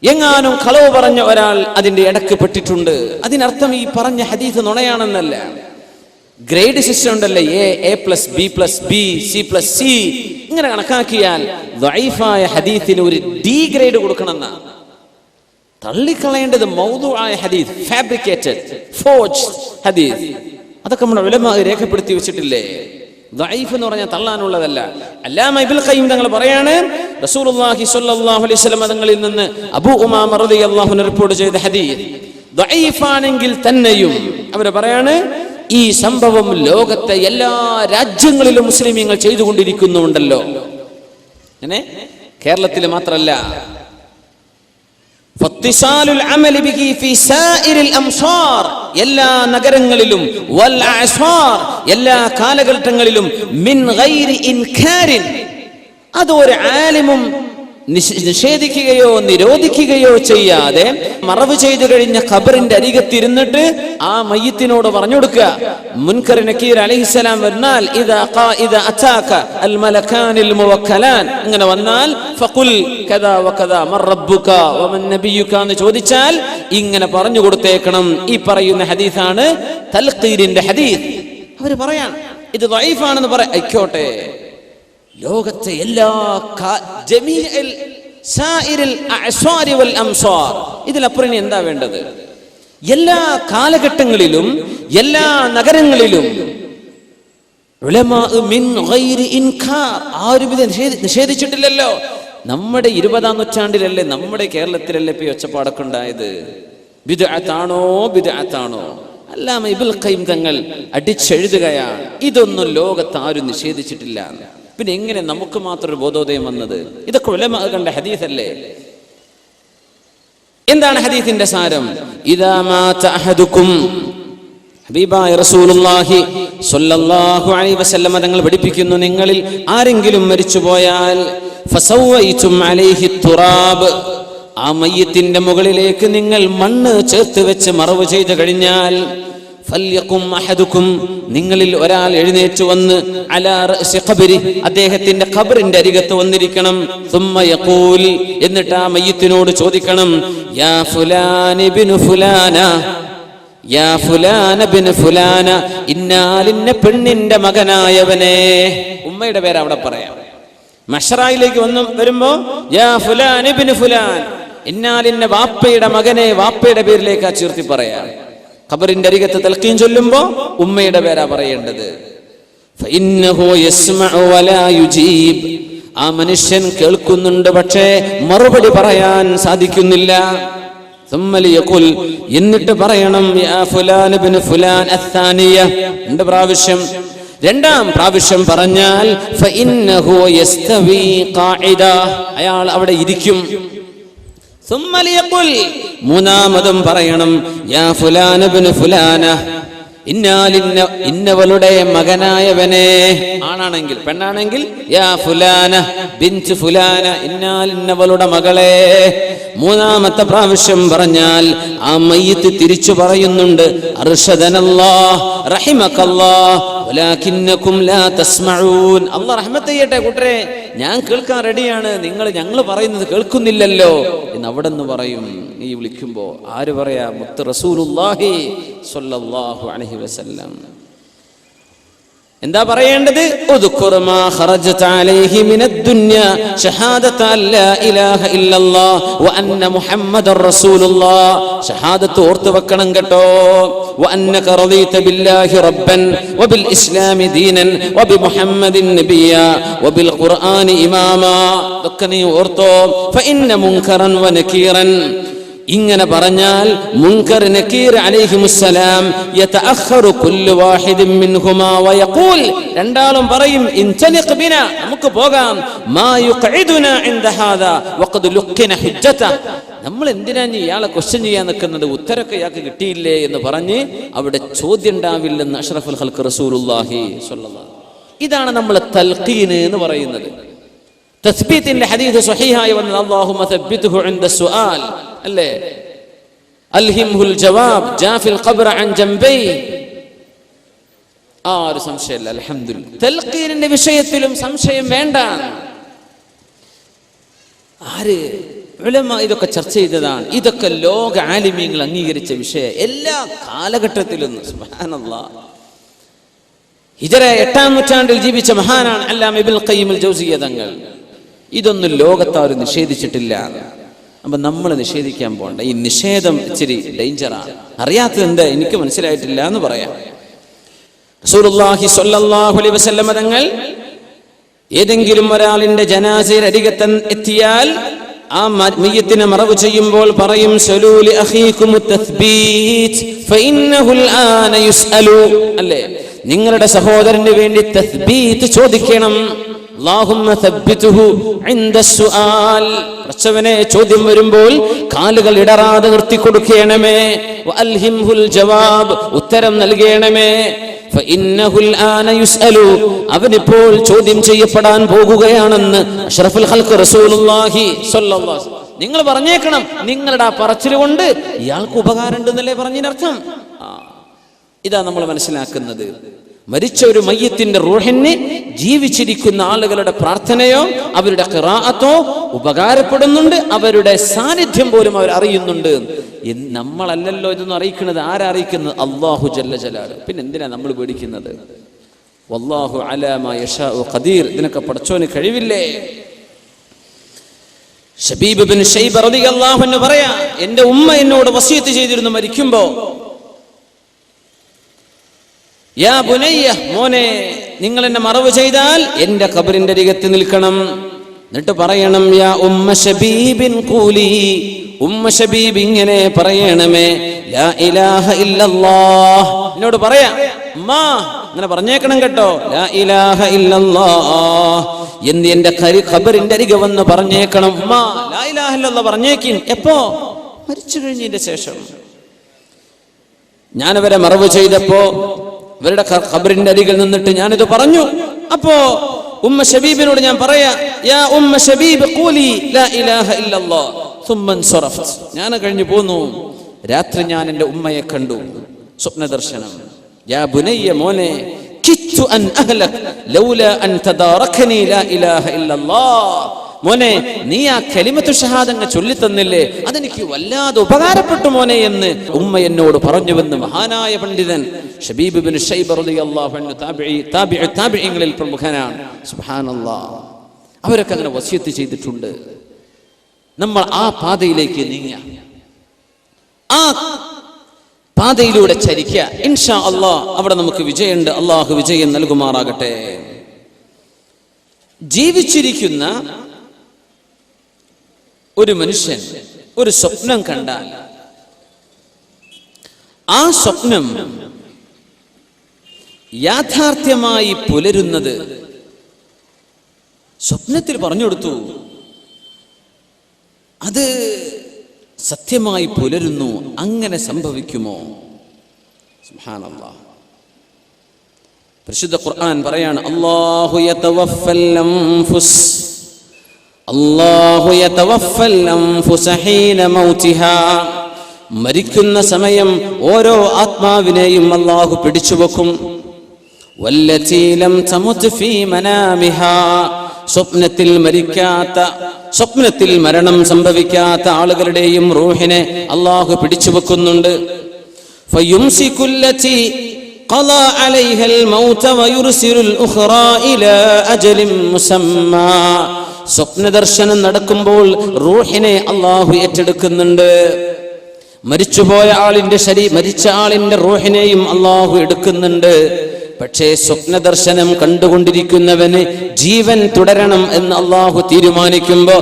എങ്ങാനും കളവ് പറഞ്ഞ ഒരാൾ അതിന്റെ ഇടക്ക് പെട്ടിട്ടുണ്ട്. അതിനർത്ഥം ഈ പറഞ്ഞ ഹദീസ് നുണയാണെന്നല്ല. ഗ്രേഡ് സിസ്റ്റം ഉണ്ടല്ലേ, A plus B plus B C plus C, ഇങ്ങനെ കണക്കാക്കിയാൽ ദഈഫായ ഹദീസിന് ഒരു ഡി ഗ്രേഡ് കൊടുക്കണമെന്നാണ്. തള്ളിക്കളയേണ്ടത് മൗദൂആയ ഹദീസ്, ഫാബ്രിക്കേറ്റഡ് ഫോർജ്ഡ് ഹദീസ്, അതൊക്കെ നമ്മുടെ ഉലമാ രേഖപ്പെടുത്തി വെച്ചിട്ടില്ലേ. ദഈഫ് എന്ന് പറഞ്ഞാൽ തള്ളാനുള്ളതല്ല. അല്ലാമ ഇബ്നുൽ ഖയ്യിം തങ്ങൾ പറയാണ്, റസൂലുള്ളാഹി സ്വല്ലല്ലാഹു അലൈഹി വസല്ലം തങ്ങളിൽ നിന്ന് അബൂ ഉമാമ റളിയല്ലാഹു അൻഹു റിപ്പോർട്ട് ചെയ്ത ഹദീസ് ദഈഫാണെങ്കിൽ തന്നെയും അവർ പറയാണ് ഈ സംഭവം ലോകത്തെ എല്ലാ രാജ്യങ്ങളിലും മുസ്ലിമീങ്ങൾ ചെയ്തുകൊണ്ടിരിക്കുന്നുണ്ടല്ലോ. അങ്ങനെ കേരളത്തിൽ മാത്രമല്ല, എല്ലാ നഗരങ്ങളിലും എല്ലാ കാലഘട്ടങ്ങളിലും മിൻ ഗൈരി ഇൻകാരിൻ, അത് ഒരു ആലിമും നിഷേധിക്കുകയോ നിരോധിക്കുകയോ ചെയ്യാതെ മറവ് ചെയ്തു കഴിഞ്ഞ ഖബറിന്റെ അരികത്തിരുന്നിട്ട് ആ മയ്യിത്തിനോട് പറഞ്ഞു കൊടുക്കുക, മുൻകർ നക്കീർ അലൈഹിസ്സലാം വന്നാൽ ഇദാ അതാക അൽ മലകാനിൽ മുവക്കലാൻ, അങ്ങനെ വന്നാൽ ഫഖുൽ കദാ വകദാ മർ റബ്ബുക വമൻ നബിയുക എന്ന് ചോദിച്ചാൽ ഇങ്ങനെ പറഞ്ഞു കൊടുത്തേക്കണം. ഈ പറയുന്ന ഹദീസാണ് തൽഖീരിന്റെ ഹദീസ്. അവർ പറയാൻ ഇത് ദഈഫാണെന്ന് ആയിക്കോട്ടെ, ലോകത്തെ എല്ലാ ഇതിലപ്പുറം എന്താ വേണ്ടത്? എല്ലാ കാലഘട്ടങ്ങളിലും എല്ലാ നഗരങ്ങളിലും ആരും ഇത് നിഷേധിച്ചിട്ടില്ലല്ലോ. നമ്മുടെ 20-ാം നൂറ്റാണ്ടിലല്ലേ, നമ്മുടെ കേരളത്തിലല്ലേ ഇപ്പൊ ഒച്ചപ്പാടൊക്കെ ഉണ്ടായത്? ബിദ്അത്താണോ ബിദ്അത്താണോ? അല്ലാമ ഇബ്നുൽ ഖയ്യിം തങ്ങൾ അടിച്ചെഴുതുകയാണ്, ഇതൊന്നും ലോകത്ത് ആരും നിഷേധിച്ചിട്ടില്ല. പിന്നെ എങ്ങനെ നമുക്ക് മാത്രം ഒരു ബോധോദയം വന്നത്? ഇതൊക്കെ ഉലമാ കണ്ട ഹദീസല്ലേ. എന്താണ് ഹദീസിന്റെ സാരം? ഇദാ മാത അഹദുക്കും, ഹബീബായ റസൂലുള്ളാഹി സ്വല്ലല്ലാഹു അലൈഹി വസല്ലം തങ്ങൾ പഠിപ്പിക്കുന്നു, നിങ്ങളിൽ ആരെങ്കിലും മരിച്ചുപോയാൽ ഫസവൈതും അലൈഹി തുറാബ്, ആ മയ്യിത്തിന്റെ മുകളിലേക്ക് നിങ്ങൾ മണ്ണ് ചേർത്ത് വെച്ച് മറവ് ചെയ്തു കഴിഞ്ഞാൽ ഫൽയഖും അഹദുക്കും, നിങ്ങളിൽ ഒരാൾ എഴുന്നേറ്റ് വന്ന് അലാ റഅസി ഖബരി, അദ്ദേഹത്തിന്റെ ഖബറിന്റെ അരികത്ത് വന്നിരിക്കണം. സുമ്മ യഖൂൽ, എന്നിട്ട് ആ മയ്യിത്തിനോട് ചോദിക്കണം, യാ ഫുലാൻ ഇബ്നു ഫുലാന, യാ ഫുലാൻ ഇബ്നു ഫുലാന, ഇന്നാലിന്ന പെണ്ണിന്റെ മകനായവനെ. ഉമ്മയുടെ പേര് അവിടെ പറയാം. മഹ്ശറയിലേക്ക് വരുമ്പോ യാ ഫുലാൻ ഇബ്നു ഫുലാൻ, ഇന്നാലിന്ന വാപ്പയുടെ മകനെ വാപ്പയുടെ പേരിലേക്ക് ചേർത്തി പറയാം. ഖബറിന്റെ അരികത്ത് തൽഖീൻ ചൊല്ലുമ്പോ ഉമ്മയുടെ പേരാ പറയേണ്ടത്. ഫഇന്നഹു യസ്മഉ വലാ യുജീബ്, ആ മനുഷ്യൻ കേൾക്കുന്നുണ്ട് പക്ഷേ മറുപടി പറയാൻ സാധിക്കുന്നില്ല. ثم ليقل, എന്നിട്ട് പറയണം യാ ഫുലാൻ ഇബ്നു ഫുലാൻ അത്ഥാനിയ, രണ്ടാം പ്രാവശ്യം പറഞ്ഞാൽ ഫഇന്നഹു യസ്തവി ഖാഇദ, അയാൾ അവിടെ ഇരിക്കും. ثم ليقل, മൂന്നാമതും പറയണം യാ ഫുലാൻ ഇബ്നു ഫുലാന, ഇന്നവളുടെ മകനായവനെ, ആണാണെങ്കിൽ പെണ്ണാണെങ്കിൽ യാ ഫുലാന ബിൻത് ഫുലാന, ഇന്നവളുടെ മകളെ. മൂന്നാമത്തെ പ്രാവശ്യം പറഞ്ഞാൽ ആ മയ്യിത്ത് തിരിച്ചു പറയുന്നുണ്ട് അർഷദനല്ലാഹ് റഹിമകല്ലാഹ് വലാകിന്നകും ലാ തസ്മഊൻ, അല്ലാഹ് റഹ്മത്ത് ചെയ്യട്ടെ കൂട്ടരെ, ഞാൻ കേൾക്കാൻ റെഡിയാണ്, ഞങ്ങൾ പറയുന്നത് കേൾക്കുന്നില്ലല്ലോ എന്ന് അവിടെ നിന്ന് പറയും. ഈ വിളിക്കുമ്പോ ആര് പറയാ? മുത്ത് റസൂലുള്ളാഹി സ്വല്ലല്ലാഹു അലൈഹി വസല്ലം. എന്താ പറയേണ്ടത്? ഉദ്കുർ മാ ഖറജത അലൈഹി മിനദ് ദുനിയ ഷഹാദത അല്ലാ ഇലാഹ ഇല്ലല്ലാഹ് വ അന്ന മുഹമ്മദർ റസൂലുള്ളാഹ്, ഷഹാദത്ത് ഓർത്തു വെക്കണം കേട്ടോ. വ അന്നക റളീത ബില്ലാഹി റബ്ബൻ വ ബിൽ ഇസ്ലാമി ദീനൻ വ ബി മുഹമ്മദിൻ നബിയ വ ബിൽ ഖുർആനി ഇമാമാ, ഇതൊക്കെ നീ ഓർത്തോ. ഫഇന്ന മുൻകറൻ വ നകീറൻ, ഇങ്ങനെ പറഞ്ഞാൽ മുൻകർ നകീർ അലൈഹിമുസ്സലാം യതഅഖറു കുല്ലു വാഹിദിൻ മിൻഹുമാ വയഖൂൽ, രണ്ടാളും പറയും ഇൻതലിഖ് ബിനാ, നമുക്ക് പോകാം, മാ യുഖഇദുനാ ഇൻദ ഹാദാ വഖദ് ലുഖിന ഹുജ്ജത, നമ്മൾ എന്തിനാ ഇയാളെ ക്വസ്റ്റ്യൻ ചെയ്യാൻ നിൽക്കുന്നത്, ഉത്തരമൊക്കെ ഇയാൾക്ക് കിട്ടിയില്ലേ എന്ന് പറഞ്ഞ് അവിടെ ചോദ്യം ഉണ്ടാവില്ലെന്ന് അഷ്റഫുൽ ഖൽഖ് റസൂലുള്ളാഹി സ്വല്ലല്ലാഹു. ഇതാണ് നമ്മൾ തൽഖീൻ എന്ന് പറയുന്നത്. തസ്ബീത്തിന്റെ ഹദീസ് സ്വഹീഹായി വന്നത് അല്ലാഹുമ്മ തബ്ബിത്ഹു ഇൻദ സുആൽ, അല്ലേ? അൽഹിംഹുൽ ജവാബ് ജാഫിൽ ഖബ്റ അൻ ജംബൈ, ആ ഒരു സംശയമില്ല. അൽഹംദുലില്ലാഹ്, തൽഖീനിന്റെ വിഷയത്തിലും സംശയം വേണ്ട. ആര് ഉലമ ഇതൊക്കെ ചർച്ച ചെയ്തതാണ്. ഇതൊക്കെ ലോക ആലിമീങ്ങൾ അംഗീകരിച്ച വിഷയം എല്ലാ കാലഘട്ടത്തിലും. സുബ്ഹാനല്ലാഹ്, ഹിജറ 8-ാം നൂറ്റാണ്ടിൽ ജീവിച്ച മഹാനാണ് അല്ലാമ ഇബ്നുൽ ഖയ്യിം അൽ ജൗസിയ്യ തങ്ങൾ. ഇതൊന്നും ലോകത്താരും നിഷേധിച്ചിട്ടില്ല. അപ്പൊ നമ്മൾ നിഷേധിക്കാൻ പോകണ്ട. ഈ നിഷേധം ഇച്ചിരി ഡേഞ്ചറാണ്. അറിയാത്തത് എന്താ എനിക്ക് മനസ്സിലായിട്ടില്ല എന്ന് പറയാം. റസൂലുള്ളാഹി സ്വല്ലല്ലാഹു അലൈഹി വസല്ലം തങ്ങൾ ഏതെങ്കിലും ഒരാളിന്റെ ജനാസയിൽ അരികത്ത് എത്തിയാൽ ആ മയ്യിത്തിനെ മറവ് ചെയ്യുമ്പോൾ പറയും സലൂലി അഖീകും തസ്ബീത് ഫഇന്നഹുൽ ആന യുസ്അലു, അല്ലേ? നിങ്ങളുടെ സഹോദരന് വേണ്ടി തസ്ബീത് ചോദിക്കണം. അല്ലാഹുമ്മ തബ്ബിത്ഹു ഇൻദ സുആൽ, പ്രശ്നവനെ ചോദ്യം വരുമ്പോൾ കാലുകൾ ഇടറാതെ നിർത്തി കൊടുക്കണമേ. വഅൽഹിംഹുൽ ജവാബ്, ഉത്തരം നൽകണമേ. ഫഇന്നഹുൽ ആന യുസ്അലു, അവനിപ്പോൾ ചോദ്യം ചെയ്യപ്പെടാൻ പോകുകയാണെന്ന് അഷ്റഫുൽ ഖൽഖ് റസൂലുള്ളാഹി സ്വല്ലല്ലാഹു അലൈഹി വസല്ലം. നിങ്ങൾ പറഞ്ഞേക്കണം, നിങ്ങളുടെ ആ പറച്ചിൽ കൊണ്ട് ഇയാൾക്ക് ഉപകാരം ഉണ്ടെന്നല്ലേ പറഞ്ഞതിനർത്ഥം. ഇതാ നമ്മൾ മനസ്സിലാക്കുന്നത്. മരിച്ച ഒരു മയ്യത്തിന്റെ റൂഹിന് ജീവിച്ചിരിക്കുന്ന ആളുകളുടെ പ്രാർത്ഥനയോ അവരുടെ ഖിറാഅത്തോ ഉപകാരപ്പെടുന്നുണ്ട്, അവരുടെ സാന്നിധ്യം പോലും അവർ അറിയുന്നുണ്ട്. നമ്മളല്ലല്ലോ ഇതൊന്നും അറിയിക്കുന്നത്. ആരറിയിക്കുന്നത്? അല്ലാഹു ജല്ല ജലാലുഹു. പിന്നെ എന്തിനാ നമ്മൾ പേടിക്കുന്നത്? വല്ലാഹു അലാ മാ യശാഉ ഖദീർ, ഇതിനൊക്കെ പടച്ചോന് കഴിവില്ലേ? ശബീബ് ബിൻ ശൈബ റളിയല്ലാഹു അൻഹു പറയാ, എന്റെ ഉമ്മ എന്നോട് വസിയത്ത് ചെയ്തിരുന്നു മരിക്കുമ്പോ, യാ ബുനയ്യ, മോനെ, നിങ്ങൾ എന്നെ മറവ് ചെയ്താൽ എന്റെ ഖബറിന്റെ അരികത്ത് നിൽക്കണം. എന്നിട്ട് പറയണം യാ ഉമ്മ ശബീബിൻ ഖൂലി, ഉമ്മ ശബീബ് ഇങ്ങനെ പറയണമേ, ലാ ഇലാഹ ഇല്ലല്ലാഹ്, എന്നോട് പറയാ ഉമ്മ ഇങ്ങനെ പറഞ്ഞേക്കണം കേട്ടോ, ലാ ഇലാഹ ഇല്ലല്ലാഹ് എന്ന് എന്റെ ഖബറിന്റെ അരികെ വന്ന് പറഞ്ഞേക്കണം. ഉമ്മ ലാ ഇലാഹ ഇല്ലല്ലാഹ് പറഞ്ഞേക്കിൻ. എപ്പോ? മരിച്ചു കഴിഞ്ഞതിന്റെ ശേഷം. ഞാനവരെ മറവ് ചെയ്തപ്പോ ഇവരുടെ ഖബറിന്റെ അരികിൽ നിന്നിട്ട് ഞാനിത് പറഞ്ഞു. അപ്പോ ഉമ്മ ശബീബിനോട് ഞാൻ പറയാ, യാ ഉമ്മ ശബീബ് ഖൂലി ലാ ഇലാഹ ഇല്ലല്ലാഹ് സുമ്മ അൻസറഫ്ത്, ഞാൻ കഴിഞ്ഞു പോന്നു. രാത്രി ഞാൻ എൻ്റെ ഉമ്മയെ കണ്ടു, സ്വപ്ന ദർശനം. യാ ബുനയ്യ, മോനെ, കിത്തു അൻ അഹ്ലക് ലൗലാ അൻ തദാറകനി ലാ ഇലാഹ ഇല്ലല്ലാഹ്, മോനെ, നീ ആ കലിമത്തു ഷഹാദങ്ങ് ചൊല്ലിത്തന്നില്ലേ, അതെനിക്ക് വല്ലാതെ ഉപകാരപ്പെട്ടു മോനെ എന്ന് ഉമ്മ എന്നോട് പറഞ്ഞുവെന്ന് മഹാനായ പണ്ഡിതൻ ശബീബ് ബിൻ ശൈബ റളിയല്ലാഹു അൻഹു താബിഈങ്ങളിൽ പ്രമുഖനാണ്. സുബ്ഹാനല്ലാഹ്, അവരൊക്കെ അങ്ങനെ വസിയത്ത് ചെയ്തിട്ടുണ്ട്. നമ്മൾ ആ പാതയിലേക്ക് നീങ്ങുക, ആ പാതയിലൂടെ ചരിക്കുക. ഇൻഷാ അല്ലാഹ് അവിടെ നമുക്ക് വിജയമുണ്ട്. അള്ളാഹു വിജയം നൽകുമാറാകട്ടെ. ജീവിച്ചിരിക്കുന്ന ഒരു മനുഷ്യൻ ഒരു സ്വപ്നം കണ്ടാൽ ആ സ്വപ്നം യാഥാർത്ഥ്യമായി പുലരുന്നത് സ്വപ്നത്തിൽ പറഞ്ഞു കൊടുത്തു, അത് സത്യമായി പുലരുന്നു. അങ്ങനെ സംഭവിക്കുമോ? സുബ്ഹാനല്ലാഹ്. പരിശുദ്ധ ഖുർആൻ പറയാണ്, അല്ലാഹു യതവഫൽ അൻഫുസ ഹീന മൗതിഹാ. മരിക്കുന്ന സമയം ഓരോ ആത്മാവിനെയും അല്ലാഹു പിടിച്ചുവെക്കും. വല്ലതീ ലം തമുത് ഫീ മനാമിഹാ. സ്വപ്നത്തിൽ മരിക്കാത്ത, സ്വപ്നത്തിൽ മരണം സംഭവിക്കാത്ത ആളുകളുടെയും റൂഹിനെ അല്ലാഹു പിടിച്ചുവെക്കുന്നുണ്ട്. ഫയുംസികുല്ലതി ഖളാ അലൈഹൽ മൗത വയുർസിലുൽ ഉഖ്റാ ഇലാ അജലിൻ മുസമ്മാ. സ്വപ്നദർശനം നടക്കുമ്പോൾ റൂഹിനെ അല്ലാഹു ഏറ്റെടുക്കുന്നുണ്ട്. മരിച്ചുപോയ ആളിന്റെ മരിച്ച ആളിന്റെ റൂഹിനെയും അല്ലാഹു എടുക്കുന്നുണ്ട്. പക്ഷേ സ്വപ്നദർശനം കണ്ടുകൊണ്ടിരിക്കുന്നവന് ജീവൻ തുടരണം എന്ന് അല്ലാഹു തീരുമാനിക്കുമ്പോ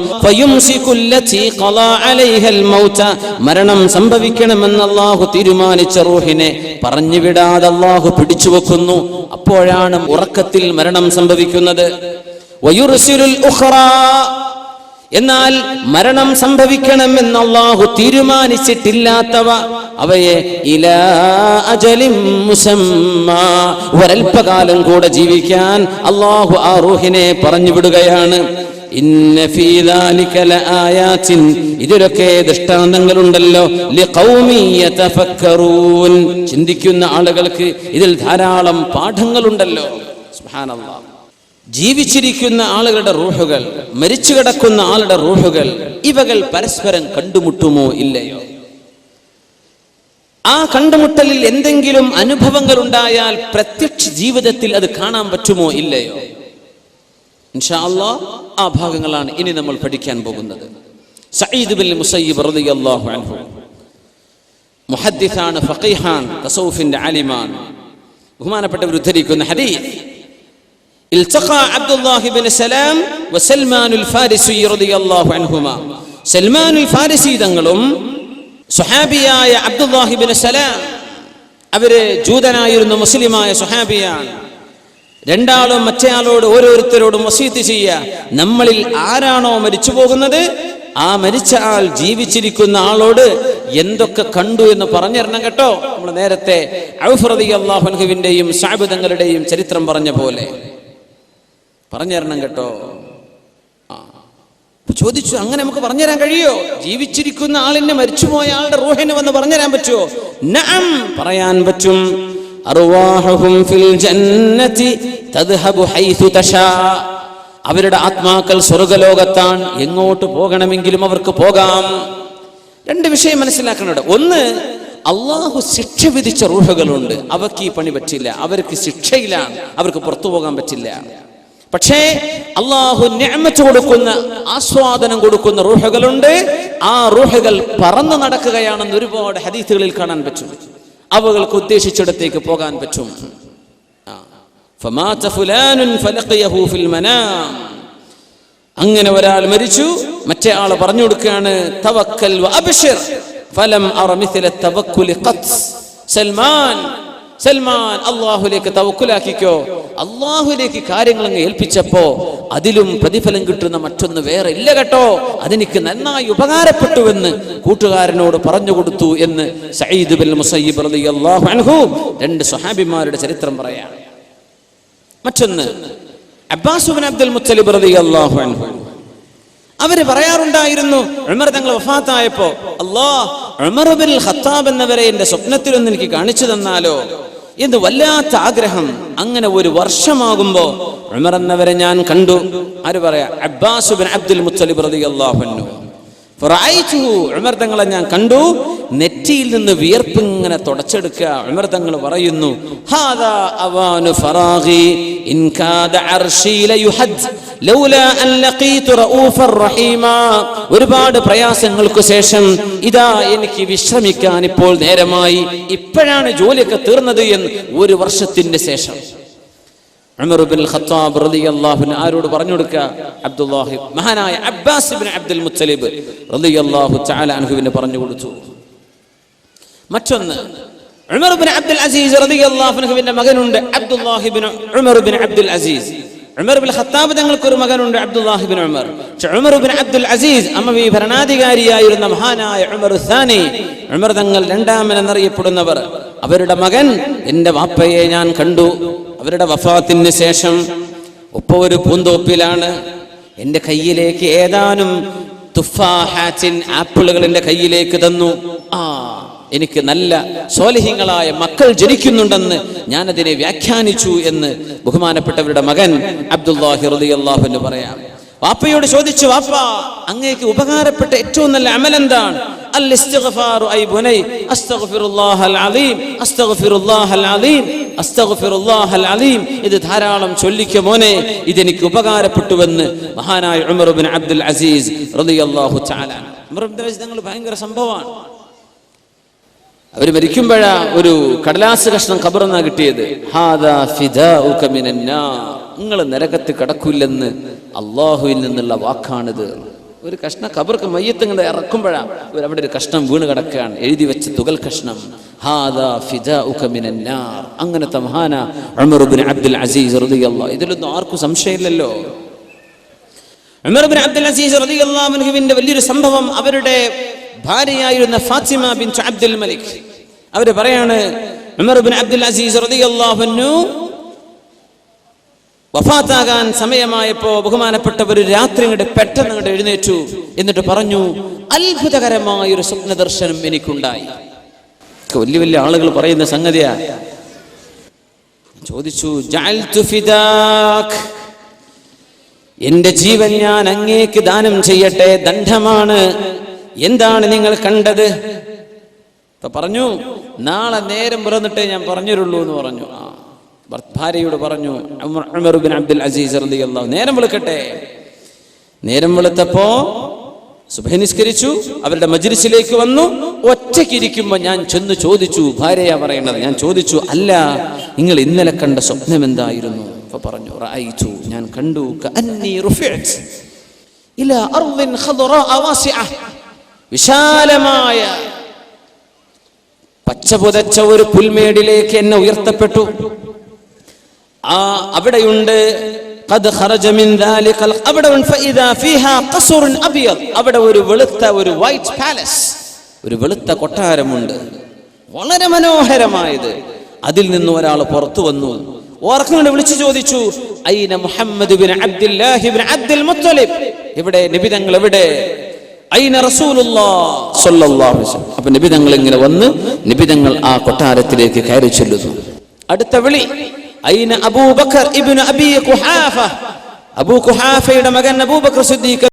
മരണം സംഭവിക്കണമെന്ന് അല്ലാഹു തീരുമാനിച്ച റൂഹിനെ പറഞ്ഞുവിടാതെ അല്ലാഹു പിടിച്ചുവെക്കുന്നു. അപ്പോഴാണ് ഉറക്കത്തിൽ മരണം സംഭവിക്കുന്നത്. വയുർസിലുൽ ഉഖ്റാ. എന്നാൽ മരണം സംഭവിക്കണമെന്ന് അല്ലാഹു തീരുമാനിച്ചിട്ടില്ലാത്തവ അവയെ ഇലാ അജലിൻ മുസമ്മാ, ഒരൽപകാലം കൂടെ ജീവിക്കാൻ അല്ലാഹു ആ റൂഹിനെ പറഞ്ഞു വിടുകയാണ്. ഇന്ന ഫീ ദാലിക ലആയാതിൻ, ഇതിലൊക്കെ ദൃഷ്ടാന്തങ്ങളുണ്ടല്ലോ, ലിഖൗമി യതഫക്കറൂൻ, ചിന്തിക്കുന്ന ആളുകൾക്ക് ഇതിൽ ധാരാളം പാഠങ്ങളുണ്ടല്ലോ. സുബ്ഹാനല്ലാഹ്. ജീവിച്ചിരിക്കുന്ന ആളുകളുടെ റൂഹുകൾ, മരിച്ചു കിടക്കുന്ന ആളുടെ റൂഹുകൾ, ഇവകൾ പരസ്പരം കണ്ടുമുട്ടുമോ ഇല്ലയോ? ആ കണ്ടുമുട്ടലിൽ എന്തെങ്കിലും അനുഭവങ്ങൾ ഉണ്ടായാൽ പ്രത്യക്ഷ ജീവിതത്തിൽ അത് കാണാൻ പറ്റുമോ ഇല്ലയോ? ഇൻഷാ അല്ലാഹ് ആ ഭാഗങ്ങളാണ് ഇനി നമ്മൾ പഠിക്കാൻ പോകുന്നത്. സഈദ് ബിൻ മുസയ്യിബ് റളിയല്ലാഹു അൻഹു മുഹദ്ദിസാണ്, ഫഖീഹാൻ, തസൗഫിന്റെ ആലിമാൻ. ബഹുമാനപ്പെട്ടവർ ഉദ്ധരിക്കുന്ന ഹദീസ്, التقى عبد الله بن سلام وسلمان الفارسي رضي الله عنهما. സൽമാൻ ഫാരിസി തങ്ങളും സുഹാബിയായ അബ്ദുല്ലാഹി ബിൻ സലാം, അവര് ജൂതനായിരുന്ന മുസ്ലിമായ സുഹാബിയാണ്. രണ്ടാളും മറ്റേയാളോട് ഓരോരുത്തരോടും വസീയത്ത് ചെയ്യുക, നമ്മളിൽ ആരാണോ മരിച്ചു പോകുന്നത് ആ മരിച്ച ആൾ ജീവിച്ചിരിക്കുന്ന ആളോട് എന്തൊക്കെ കണ്ടു എന്ന് പറഞ്ഞിരണം കേട്ടോ. നമ്മൾ നേരത്തെ ഔഫ് റളിയല്ലാഹു അൻഹുവിന്റെയും സഅബ് തങ്ങളുടെയും ചരിത്രം പറഞ്ഞ പോലെ പറഞ്ഞുതരണം കേട്ടോ. ചോദിച്ചു, അങ്ങനെ നമുക്ക് പറഞ്ഞുതരാൻ കഴിയോ? ജീവിച്ചിരിക്കുന്ന ആളിനെ മരിച്ചുപോയ ആളുടെ റൂഹിനെ വന്ന് പറഞ്ഞുതരാൻ പറ്റുമോ? നഅം, പറയാൻ പറ്റും. അർവാഹുഹും ഫിൽ ജന്നതി തദ്ഹബു ഹൈതു തശാ. അവരുടെ ആത്മാക്കൾ സ്വർഗ്ഗലോകത്താണ്, എങ്ങോട്ട് പോകണമെങ്കിലും അവർക്ക് പോകാം. രണ്ട് വിഷയം മനസ്സിലാക്കണം. ഒന്ന്, അള്ളാഹു ശിക്ഷ വിധിച്ച റൂഹുകളുണ്ട്, അവർക്ക് ഈ പണി പറ്റില്ല, അവർക്ക് ശിക്ഷയിലാണ്, അവർക്ക് പുറത്തു പോകാൻ പറ്റില്ല. പക്ഷേ അള്ളാഹു നിഅമത്ത് കൊടുക്കുന്ന, ആസ്വാദനം കൊടുക്കുന്ന റൂഹുകളുണ്ട്. ആ റൂഹുകൾ പറന്നു നടക്കുകയാണെന്ന് ഒരുപാട് ഹദീസുകളിൽ കാണാൻ പറ്റും. അവകൾക്ക് ഉദ്ദേശിച്ചിടത്തേക്ക് പോകാൻ പറ്റും. ഫമാത ഫുലാനുൻ ഫലഖിയഹു ഫിൽ മനാം. അങ്ങനെ ഒരാൾ മരിച്ചു, മറ്റേ ആൾ പറഞ്ഞു കൊടുക്കുകയാണ്, തവക്കൽ വഅബ്ശിർ ഫലം അറ മിസ്ല തവക്കുൽ ഖത്ത്. സൽമാൻ അള്ളാഹുലേക്ക് തവക്കുലാക്കിക്കോ. അള്ളാഹുലേക്ക് കാര്യങ്ങൾ അങ്ങ് ഏൽപ്പിച്ചപ്പോ അതിലും പ്രതിഫലം കിട്ടുന്ന മറ്റൊന്ന് വേറെ ഇല്ല കേട്ടോ, അതെനിക്ക് നന്നായി ഉപകാരപ്പെട്ടുവെന്ന് കൂട്ടുകാരനോട് പറഞ്ഞു കൊടുത്തു എന്ന് സഈദ് ബിൻ മുസയ്യിബ് റളിയല്ലാഹു അൻഹു രണ്ട് സ്വഹാബിമാരുടെ ചരിത്രം പറയാണ്. മറ്റൊന്ന് അബ്ബാസ് ബിൻ അബ്ദുൽ മുത്തലിബ് റളിയല്ലാഹു അൻഹു, അവര് പറയാറുണ്ടായിരുന്നു, ഉമർ തങ്ങൾ വഫാത്തായപ്പോ, അല്ലാഹ് ഉമർ ബിൻ ഖത്താബ് എന്നവരെ എന്റെ സ്വപ്നത്തിലൊന്ന് എനിക്ക് കാണിച്ചു തന്നാലോ എന്ന് വല്ലാത്ത ആഗ്രഹം. അങ്ങനെ ഒരു വർഷമാകുമ്പോ ഉമർ എന്നവരെ ഞാൻ കണ്ടു. ആര് പറയാ? അബ്ബാസ് ബിൻ അബ്ദുൽ മുത്തലിബ് റളിയല്ലാഹു അൻഹു. ഫറഅയ്തുഹു, ഉമർ തങ്ങളെ ഞാൻ കണ്ടു, നെറ്റിയിൽ നിന്ന് വിയർപ്പ് ഇങ്ങനെ തുടച്ചെടുക്കുക. ഉമർ തങ്ങൾ പറയുന്നു, ഹാദാ അവാനു ഫറാഗി ഇൻ കാദ അർശി ലയുഹദ് ലൗലാ അൻ ലഖീതു റഊഫർ റഹീമാ, ഒരുപാട് പ്രയാസങ്ങൾക്ക് ശേഷം ഇതാ എനിക്ക് വിശ്രമിക്കാൻ ഇപ്പോൾ നേരമായി, ഇപ്പോഴാണ് ജോലിയൊക്കെ തീർന്നത് എന്ന് 1 വർഷത്തിന്റെ ശേഷം ഉമർ ഇബ്നുൽ ഖത്താബ് റളിയല്ലാഹു അൻഹു ആരോട് പറഞ്ഞു കൊടുക്കുക? അബ്ദുല്ലാഹി, മഹാനായ അബ്ബാസ് ഇബ്നു അബ്ദുൽ മുത്തലിബ് റളിയല്ലാഹു തആല അൻഹുവിനെ പറഞ്ഞു കൊടുത്തു. മറ്റൊന്ന്, ഉമർ ഇബ്നു അബ്ദുൽ അസീസ് റളിയല്ലാഹു അൻഹുവിന്റെ മകനുണ്ട് അബ്ദുല്ലാഹി ഇബ്നു ഉമർ ഇബ്നു അബ്ദുൽ അസീസ്. ഉമർ ഇബ്നുൽ ഖത്താബ് തങ്ങൾക്ക് ഒരു മകനുണ്ട് അബ്ദുല്ലാഹി ഇബ്നു ഉമർ. ഉമർ ഇബ്നു അബ്ദുൽ അസീസ് അമവി ഭരണാധികാരിയായിരുന്ന മഹാനായ ഉമർ സാനി, ഉമർ തങ്ങൾ രണ്ടാമൻ എന്നറിയപ്പെടുന്നവർ, അവരുടെ മകൻ, എന്റെ വാപ്പയെ ഞാൻ കണ്ടു അവരുടെ വഫാത്തിന് ശേഷം. ഉപ്പ ഒരു പൂന്തോപ്പിലാണ്, എന്റെ കയ്യിലേക്ക് ഏതാനും തുഫാഹാത്തിൻ ആപ്പിളുകൾ എന്റെ കയ്യിലേക്ക് തന്നു. എനിക്ക് നല്ല സ്വാലിഹീങ്ങളായ മക്കൾ ജനിക്കുന്നുണ്ടെന്ന് ഞാനതിനെ വ്യാഖ്യാനിച്ചു എന്ന് ബഹുമാനപ്പെട്ടവരുടെ മകൻ അബ്ദുല്ലാഹി റളിയല്ലാഹു അൻഹു പറയാം. വാപ്പയോട് ചോദിച്ചു, വാപ്പ, അങ്ങേക്ക് ഉപകാരപ്പെട്ട ഏറ്റവും നല്ല അമൽ എന്താണ്? അൽ ഇസ്തിഗ്ഫാറു ഐ ബുനൈ അസ്തഗ്ഫിറുല്ലാഹൽ അലീം അസ്തഗ്ഫിറുല്ലാഹൽ അലീം അസ്തഗ്ഫിറുല്ലാഹൽ അലീം. ഇത് ധാരാളം ചൊല്ലിക്കോ മോനെ, ഇതെനിക്ക് ഉപകാരപ്പെട്ടുവെന്ന് മഹാനായ ഉമർ ഇബ്നു അബ്ദുൽ അസീസ് റളിയല്ലാഹു തആല. ഉമർ ഇബ്നു അസീസ് തങ്ങൾ ഭയങ്കര സംഭവമാണ്. അവർ മരിക്കുമ്പോഴാ ഒരു കടലാസ് കഷ്ണം ഖബറിന്നാ കിട്ടിയത്. ഹാദാ ഫിദാഉക മിനന്നാർ, നിങ്ങൾ നരകത്തിൽ കടക്കൂലെന്ന് അള്ളാഹുവിൽ നിന്നുള്ള വാക്കാണിത്. ഒരു കഷ്ണം ഖബർക്ക് മയ്യത്ത് ഇങ്ങനെ ഇറക്കുമ്പോഴാ അവിടെ ഒരു കഷ്ണം വീണ് കിടക്കുകയാണ്, എഴുതി വെച്ച തുകൽ കഷ്ണം. ഹാദാ ഫിദാഉക മിനന്നാർ. അങ്ങനത്തെ മഹാന ഉമർ ഇബ്നു അബ്ദുൽ അസീസ് റളിയല്ലാഹു. ഇതിലൊന്നും ആർക്കും സംശയമില്ലല്ലോ. ഉമർ ഇബ്നു അബ്ദുൽ അസീസ് റളിയല്ലാഹു അൻഹുവിന്റെ വലിയൊരു സംഭവം, അവരുടെ ഭാര്യയായിരുന്ന ഫാത്തിമ ബിൻത് അബ്ദുൽ മലിക്, അവര് പറയാണ്, ഉമർ ഇബ്നു അബ്ദുൽ അസീസ് റളിയല്ലാഹു അൻഹു വഫാത്താകാൻ സമയമായപ്പോ ബഹുമാനപ്പെട്ടവർ രാത്രി പെട്ടെന്ന് എഴുന്നേറ്റു. എന്നിട്ട് പറഞ്ഞു, അത്ഭുതകരമായൊരു സ്വപ്ന ദർശനം എനിക്കുണ്ടായി. വലിയ വലിയ ആളുകൾ പറയുന്ന സംഗതിയാ. ചോദിച്ചു, ജഅൽതു ഫിദാക്, എന്റെ ജീവൻ ഞാൻ അങ്ങേക്ക് ദാനം ചെയ്യട്ടെ, ദണ്ഡമാണ്. എന്താണ് നിങ്ങൾ കണ്ടത്? പറഞ്ഞു, നാളെ നേരം പുറന്നിട്ടേ ഞാൻ പറഞ്ഞുള്ളൂ എന്ന് പറഞ്ഞു. ഭാര്യയോട് പറഞ്ഞു ഉമർ ഇബ്നു അബ്ദുൽ അസീസ് റളിയല്ലാഹു, നേരം വെളുക്കട്ടെ. നേരം വെളുത്തപ്പോ സുബ്ഹി നിസ്കരിച്ചു, അവരുടെ മജ്ലിസിലേക്ക് വന്നു. ഒറ്റയ്ക്കിരിക്കുമ്പോ ഞാൻ ചെന്ന് ചോദിച്ചു, ഭാര്യയാ പറയണത്, ഞാൻ ചോദിച്ചു, അല്ല, നിങ്ങൾ ഇന്നലെ കണ്ട സ്വപ്നം എന്തായിരുന്നു? അപ്പൊ പറഞ്ഞു, റഅയ്തു, ഞാൻ കണ്ടു, കഅന്നി റുഫിഅത് ഇലാ അർദിൻ ഖദറാ വാസിഅ, വിശാലമായ പച്ചപുതച്ച ഒരു പുൽമേടിലേക്ക് എന്നെ ഉയർത്തപ്പെട്ടു. അവിടെയുണ്ട് ഖദ് ഖറജ മിൻ ദാലിക അവിടെ ഫഇദാ ഫീഹാ ഖസ്റുൻ അബിയദ്, അവിടെ ഒരു വെളുത്ത ഒരു വൈറ്റ് പാലസ്, ഒരു വെളുത്ത കൊട്ടാരമുണ്ട്, വളരെ മനോഹരമായത്. അതിൽ നിന്ന് ഒരാൾ പുറത്തു വന്നു, ഓർക്കുന്നുണ്ട്, വിളിച്ചു ചോദിച്ചു, ഐന മുഹമ്മദ് ബിൻ അബ്ദുല്ലാഹി ബിൻ അബ്ദുൽ മുത്തലിബ്, എവിടെ നബി തങ്ങൾ, എവിടെ? ഐന റസൂലുള്ളാഹ് സ്വല്ലല്ലാഹു അലൈഹി വസല്ലം. അപ്പോൾ നബി തങ്ങൾ ഇങ്ങനെ വന്ന് നബി തങ്ങൾ ആ കൊട്ടാരത്തിലേക്ക് കയറി ചെല്ലുന്നു. അടുത്ത വിളി, ഐന അബൂബക്കർ ഇബ്നു അബീ ഖുഹാഫ, അബൂ ഖുഹാഫയുടെ മകൻ അബൂബക്കർ സിദ്ദീഖ്